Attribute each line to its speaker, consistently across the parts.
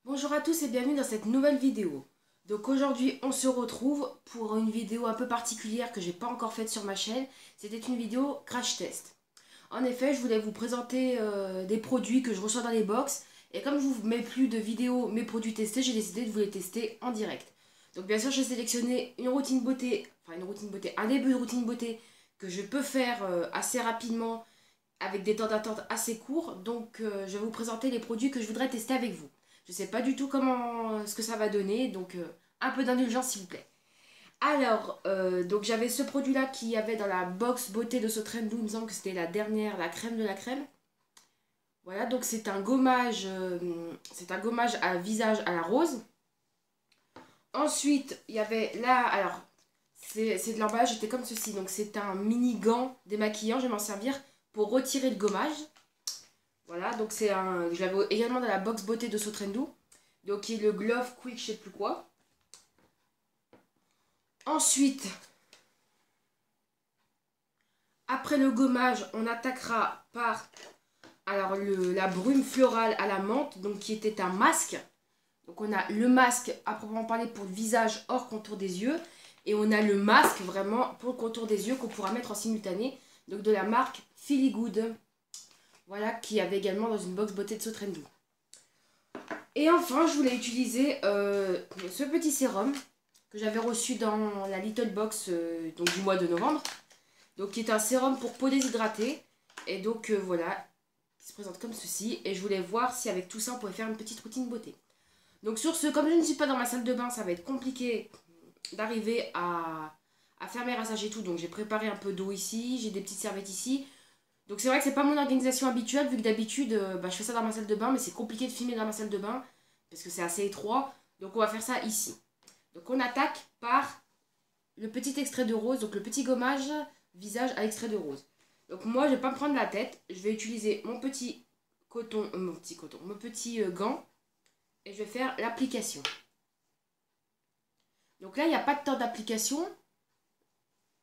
Speaker 1: Bonjour à tous et bienvenue dans cette nouvelle vidéo. Donc aujourd'hui on se retrouve pour une vidéo un peu particulière que j'ai pas encore faite sur ma chaîne. C'était une vidéo crash test. En effet, je voulais vous présenter des produits que je reçois dans les box. Et comme je vous mets plus de vidéos mes produits testés, j'ai décidé de vous les tester en direct. Donc bien sûr j'ai sélectionné une routine beauté, un début de routine beauté que je peux faire assez rapidement avec des temps d'attente assez courts. Donc je vais vous présenter les produits que je voudrais tester avec vous. Je ne sais pas du tout comment ce que ça va donner, donc un peu d'indulgence s'il vous plaît. Alors, donc j'avais ce produit-là qui avait dans la box beauté de ce Trendou, il me semble que c'était la dernière, la crème de la crème. Voilà, donc c'est un gommage à visage à la rose. Ensuite, il y avait là, alors, c'est de l'emballage, c'était comme ceci. Donc c'est un mini gant démaquillant, je vais m'en servir pour retirer le gommage. Voilà, donc c'est un. Je l'avais également dans la box beauté de Sotrendou. Donc qui est le Glove Quick, je sais plus quoi. Ensuite, après le gommage, on attaquera par la brume florale à la menthe, donc qui était un masque. Donc on a le masque à proprement parler pour le visage hors contour des yeux. Et on a le masque vraiment pour le contour des yeux qu'on pourra mettre en simultané. Donc de la marque Feely Good. Voilà, qui avait également dans une box beauté de Sotrendou. Et enfin, je voulais utiliser ce petit sérum que j'avais reçu dans la Little Box donc du mois de novembre. Donc qui est un sérum pour peau déshydratée. Et donc voilà, qui se présente comme ceci. Et je voulais voir si avec tout ça on pouvait faire une petite routine beauté. Donc sur ce, comme je ne suis pas dans ma salle de bain, ça va être compliqué d'arriver à faire mes rassages et tout. Donc j'ai préparé un peu d'eau ici, j'ai des petites serviettes ici. Donc c'est vrai que c'est pas mon organisation habituelle, vu que d'habitude je fais ça dans ma salle de bain, mais c'est compliqué de filmer dans ma salle de bain, parce que c'est assez étroit. Donc on va faire ça ici. Donc on attaque par le petit extrait de rose, donc le petit gommage visage à extrait de rose. Donc moi je vais pas me prendre la tête, je vais utiliser mon petit mon petit gant, et je vais faire l'application. Donc là il n'y a pas de temps d'application,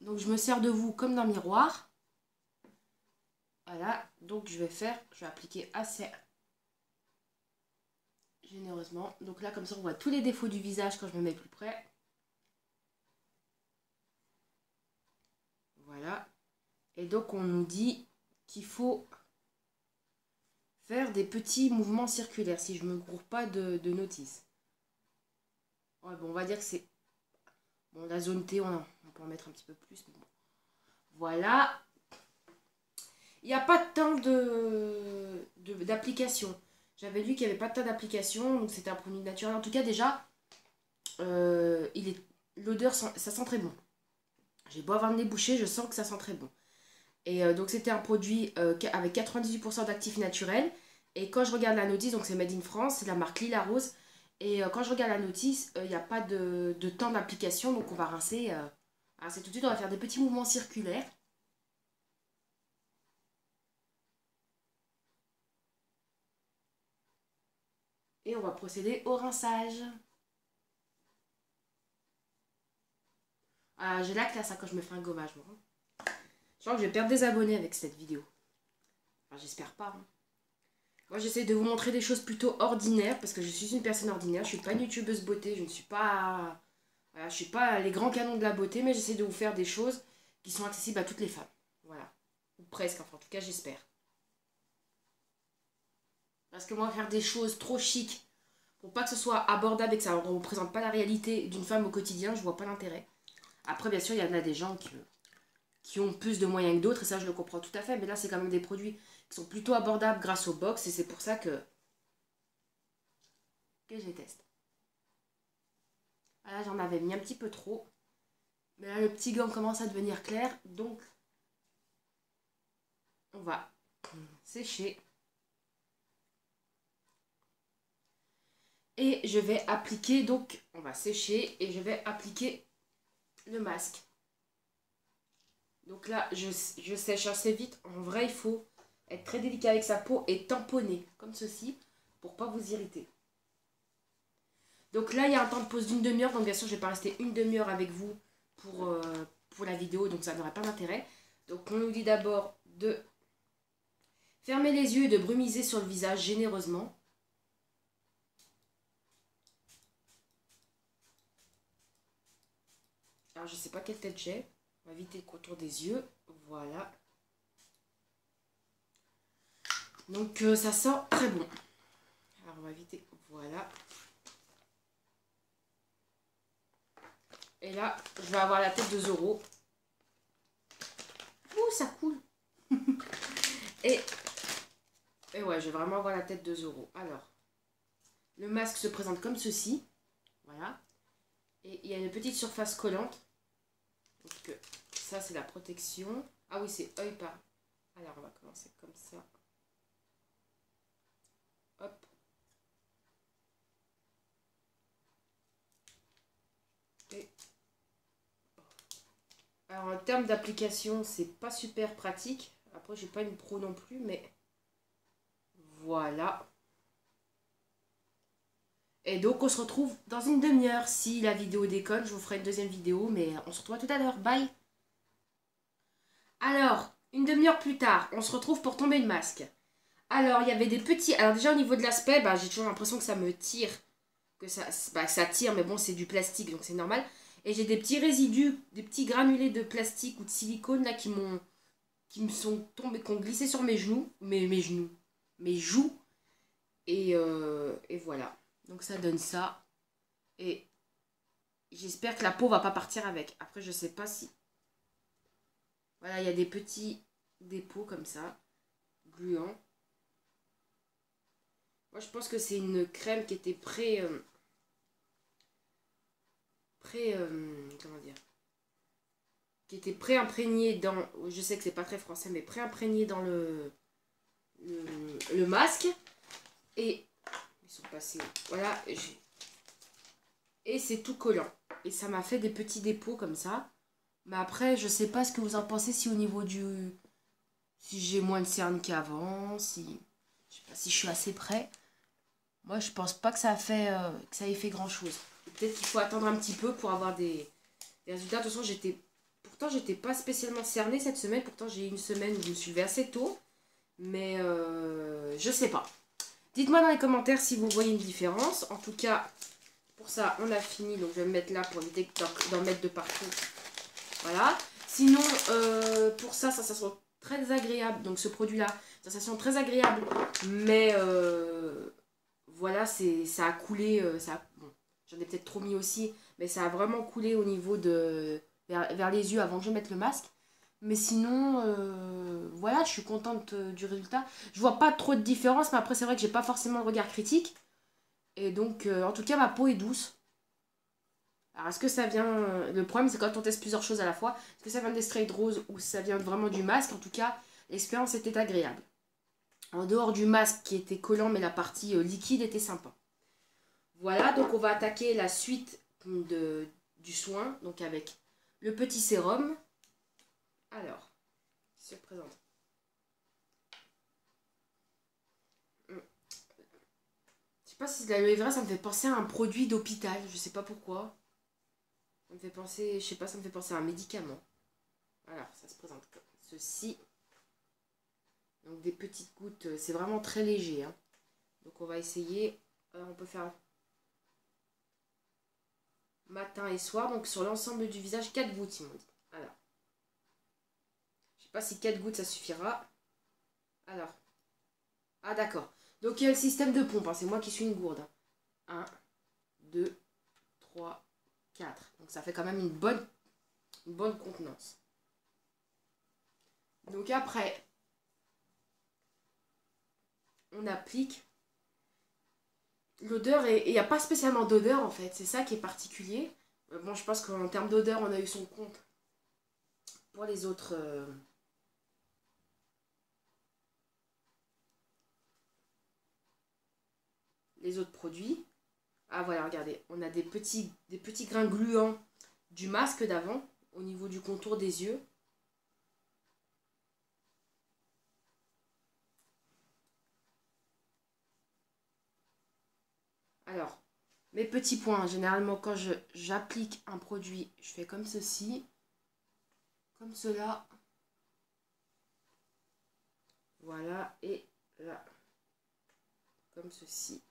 Speaker 1: donc je me sers de vous comme d'un miroir. Voilà, donc je vais appliquer assez généreusement. Donc là, comme ça, on voit tous les défauts du visage quand je me mets plus près. Voilà. Et donc, on nous dit qu'il faut faire des petits mouvements circulaires, si je ne me gourre pas de notice. Ouais, bon, on va dire que c'est... Bon, la zone T, on peut en mettre un petit peu plus. Mais bon. Voilà. Il n'y a pas de temps d'application. J'avais lu qu'il n'y avait pas de temps d'application, donc c'était un produit naturel. En tout cas, déjà, l'odeur, ça sent très bon. J'ai beau avoir le nez bouché, je sens que ça sent très bon. Et donc c'était un produit avec 98% d'actifs naturels. Et quand je regarde la notice, donc c'est Made in France, c'est la marque Lila Rose. Et quand je regarde la notice, il n'y a pas de temps d'application, donc on va rincer tout de suite. On va faire des petits mouvements circulaires. Et on va procéder au rinçage. Ah, j'ai la classe hein, quand je me fais un gommage. Moi. Je crois que je vais perdre des abonnés avec cette vidéo. Enfin, j'espère pas. Hein. Moi, j'essaie de vous montrer des choses plutôt ordinaires parce que je suis une personne ordinaire. Je suis pas une youtubeuse beauté. Je ne suis pas. Voilà, je suis pas les grands canons de la beauté, mais j'essaie de vous faire des choses qui sont accessibles à toutes les femmes. Voilà. Ou presque, enfin, en tout cas, j'espère. Parce que moi, faire des choses trop chic pour pas que ce soit abordable et que ça ne représente pas la réalité d'une femme au quotidien, je vois pas l'intérêt. Après, bien sûr, il y en a des gens qui ont plus de moyens que d'autres, et ça, je le comprends tout à fait. Mais là, c'est quand même des produits qui sont plutôt abordables grâce au box, et c'est pour ça que je les teste. Voilà, j'en avais mis un petit peu trop. Mais là, le petit gant commence à devenir clair, donc on va sécher. Et je vais appliquer, donc on va sécher et je vais appliquer le masque. Donc là, je sèche assez vite. En vrai, il faut être très délicat avec sa peau et tamponner, comme ceci, pour pas vous irriter. Donc là, il y a un temps de pause d'une demi-heure. Donc bien sûr, je ne vais pas rester une demi-heure avec vous pour la vidéo. Donc ça n'aurait pas d'intérêt. Donc on nous dit d'abord de fermer les yeux et de brumiser sur le visage généreusement. Alors, je sais pas quelle tête j'ai. On va éviter le contour des yeux. Voilà. Donc, ça sent très bon. Alors, on va éviter. Voilà. Et là, je vais avoir la tête de Zoro. Ouh, ça coule. et ouais, je vais vraiment avoir la tête de Zoro. Alors, le masque se présente comme ceci. Voilà. Et il y a une petite surface collante. Donc, ça, c'est la protection. Ah oui, c'est œil par... Alors, on va commencer comme ça. Hop. Et... Alors, en termes d'application, c'est pas super pratique. Après, j'ai pas une pro non plus, mais... Voilà. Et donc, on se retrouve dans une demi-heure. Si la vidéo déconne, je vous ferai une deuxième vidéo, mais on se retrouve tout à l'heure. Bye! Alors, une demi-heure plus tard, on se retrouve pour tomber le masque. Alors, il y avait des petits... Alors déjà, au niveau de l'aspect, bah, j'ai toujours l'impression que ça me tire. Que ça tire, mais bon, c'est du plastique, donc c'est normal. Et j'ai des petits résidus, des petits granulés de plastique ou de silicone, là, qui me sont tombés, qui ont glissé sur mes genoux. Mes joues. Et voilà. Donc ça donne ça. Et j'espère que la peau va pas partir avec. Après, je sais pas si... Voilà, il y a des petits dépôts comme ça, gluants. Moi, je pense que c'est une crème qui était comment dire, qui était pré-imprégnée dans, je sais que c'est pas très français, mais pré-imprégnée dans le masque. Et ils sont passés, voilà, et c'est tout collant. Et ça m'a fait des petits dépôts comme ça. Mais après, je sais pas ce que vous en pensez, si au niveau si j'ai moins de cernes qu'avant, si... Je sais pas si je suis assez près. Moi, je pense pas que ça ait fait grand chose. Peut-être qu'il faut attendre un petit peu pour avoir des résultats. De toute façon, pourtant, j'étais pas spécialement cernée cette semaine. Pourtant, j'ai eu une semaine où je me suis levée assez tôt. Mais je sais pas. Dites-moi dans les commentaires si vous voyez une différence. En tout cas, pour ça, on a fini. Donc, je vais me mettre là pour éviter d'en mettre de partout. Voilà. Sinon, pour ça sent très agréable. Donc, ce produit-là, sensation très agréable. Mais... voilà, ça a coulé, bon, j'en ai peut-être trop mis aussi, mais ça a vraiment coulé au niveau vers les yeux avant que je mette le masque. Mais sinon, voilà, je suis contente du résultat. Je vois pas trop de différence, mais après c'est vrai que j'ai pas forcément le regard critique. Et donc, en tout cas, ma peau est douce. Alors, est-ce que ça vient... Le problème, c'est quand on teste plusieurs choses à la fois. Est-ce que ça vient des straight roses ou ça vient vraiment du masque? En tout cas, l'expérience était agréable. En dehors du masque qui était collant, mais la partie liquide était sympa. Voilà, donc on va attaquer la suite du soin, donc avec le petit sérum. Alors, qui se présente. Je sais pas si c'est de l'aloe vera, ça me fait penser à un produit d'hôpital, je sais pas pourquoi. Ça me fait penser, je sais pas, ça me fait penser à un médicament. Alors, ça se présente comme ceci. Donc des petites gouttes, c'est vraiment très léger. Hein. Donc on va essayer, on peut faire matin et soir, donc sur l'ensemble du visage, 4 gouttes, ils m'ont dit. Alors, je sais pas si 4 gouttes ça suffira. Alors, ah d'accord. Donc il y a le système de pompe, hein. C'est moi qui suis une gourde. 1, 2, 3, 4. Donc ça fait quand même une bonne contenance. Donc après, on applique. L'odeur, il n'y a pas spécialement d'odeur en fait, c'est ça qui est particulier. Bon, je pense qu'en termes d'odeur, on a eu son compte pour les autres... les autres produits. Ah voilà, regardez, on a des petits grains gluants du masque d'avant, au niveau du contour des yeux. Alors, mes petits points, généralement quand j'applique un produit, je fais comme ceci, comme cela. Voilà, et là, comme ceci.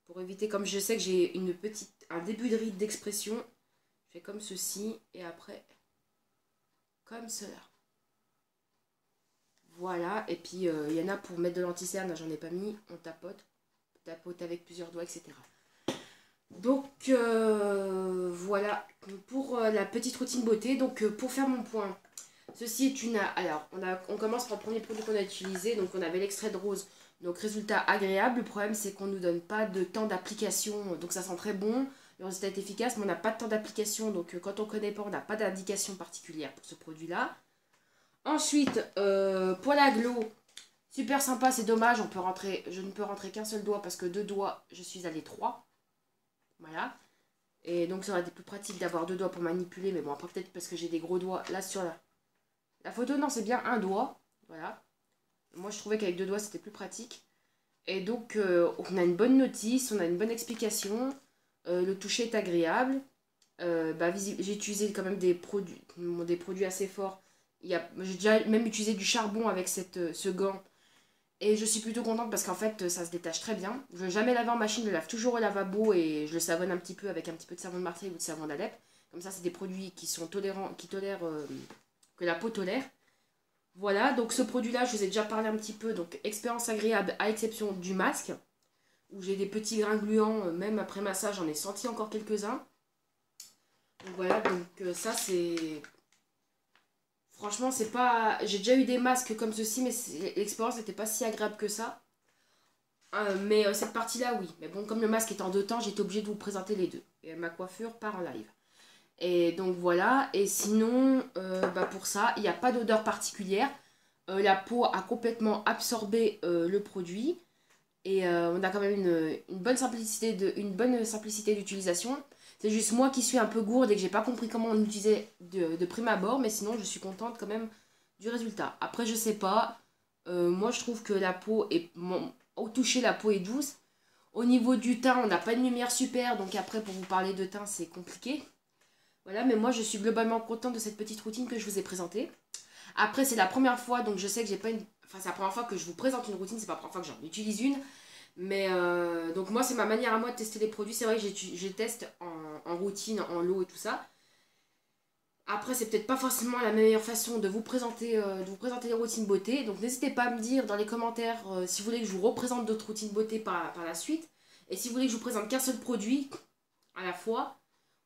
Speaker 1: Pour éviter, comme je sais que j'ai un début de ride d'expression, Je fais comme ceci et après comme cela. Voilà, et puis il y en a pour mettre de l'anti-cerne, j'en ai pas mis, on tapote avec plusieurs doigts, etc. Donc voilà pour la petite routine beauté. Donc pour faire mon point, ceci est une... Alors on commence par le premier produit qu'on a utilisé, donc on avait l'extrait de rose. Donc résultat agréable, le problème c'est qu'on ne nous donne pas de temps d'application, donc ça sent très bon, le résultat est efficace, mais on n'a pas de temps d'application, donc quand on ne connaît pas, on n'a pas d'indication particulière pour ce produit-là. Ensuite, pour la glow, super sympa, c'est dommage, je ne peux rentrer qu'un seul doigt parce que 2 doigts, je suis allée 3. Voilà. Et donc ça aurait été plus pratique d'avoir 2 doigts pour manipuler, mais bon, après peut-être parce que j'ai des gros doigts. Là sur la photo, non, c'est bien un doigt. Voilà. Moi je trouvais qu'avec 2 doigts c'était plus pratique. Et donc on a une bonne notice, on a une bonne explication. Le toucher est agréable. J'ai utilisé quand même des produits assez forts. J'ai déjà même utilisé du charbon avec ce gant. Et je suis plutôt contente parce qu'en fait, ça se détache très bien. Je ne vais jamais laver en machine, je le lave toujours au lavabo et je le savonne un petit peu avec un petit peu de savon de Marseille ou de savon d'Alep. Comme ça, c'est des produits qui sont tolérants, que la peau tolère. Voilà, donc ce produit-là, je vous ai déjà parlé un petit peu. Donc, expérience agréable à exception du masque, où j'ai des petits grains gluants, même après massage, j'en ai senti encore quelques-uns. Donc voilà, donc ça c'est... Franchement, c'est pas... J'ai déjà eu des masques comme ceci, mais l'expérience n'était pas si agréable que ça. Mais cette partie-là, oui. Mais bon, comme le masque est en 2 temps, j'étais obligée de vous présenter les deux. Et ma coiffure part en live. Et donc voilà. Et sinon, pour ça, il n'y a pas d'odeur particulière. La peau a complètement absorbé le produit. Et on a quand même une bonne simplicité d'utilisation. C'est juste moi qui suis un peu gourde et que j'ai pas compris comment on utilisait de prime abord, mais sinon je suis contente quand même du résultat. Après je sais pas, moi je trouve que la peau est... au toucher la peau est douce. Au niveau du teint on n'a pas une lumière super, donc après pour vous parler de teint c'est compliqué. Voilà, mais moi je suis globalement contente de cette petite routine que je vous ai présentée. Après c'est la première fois, donc je sais que j'ai pas une... Enfin c'est la première fois que je vous présente une routine, c'est pas la première fois que j'en utilise une. Mais donc moi c'est ma manière à moi de tester les produits. C'est vrai que je teste en routine, en lot et tout ça. Après c'est peut-être pas forcément la meilleure façon de vous présenter les routines beauté. Donc n'hésitez pas à me dire dans les commentaires si vous voulez que je vous représente d'autres routines beauté par la suite. Et si vous voulez que je vous présente qu'un seul produit à la fois.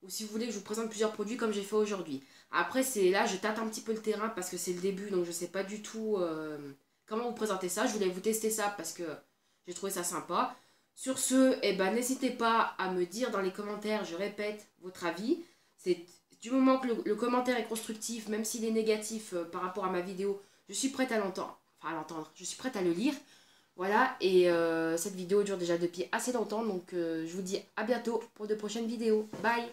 Speaker 1: Ou si vous voulez que je vous présente plusieurs produits comme j'ai fait aujourd'hui. Après c'est là je tâte un petit peu le terrain parce que c'est le début. Donc je sais pas du tout comment vous présenter ça. Je voulais vous tester ça parce que... J'ai trouvé ça sympa. Sur ce, n'hésitez pas à me dire dans les commentaires, je répète, votre avis. C'est du moment que le commentaire est constructif, même s'il est négatif par rapport à ma vidéo, je suis prête à l'entendre. Enfin, à l'entendre, je suis prête à le lire. Voilà, et cette vidéo dure déjà depuis assez longtemps, donc je vous dis à bientôt pour de prochaines vidéos. Bye!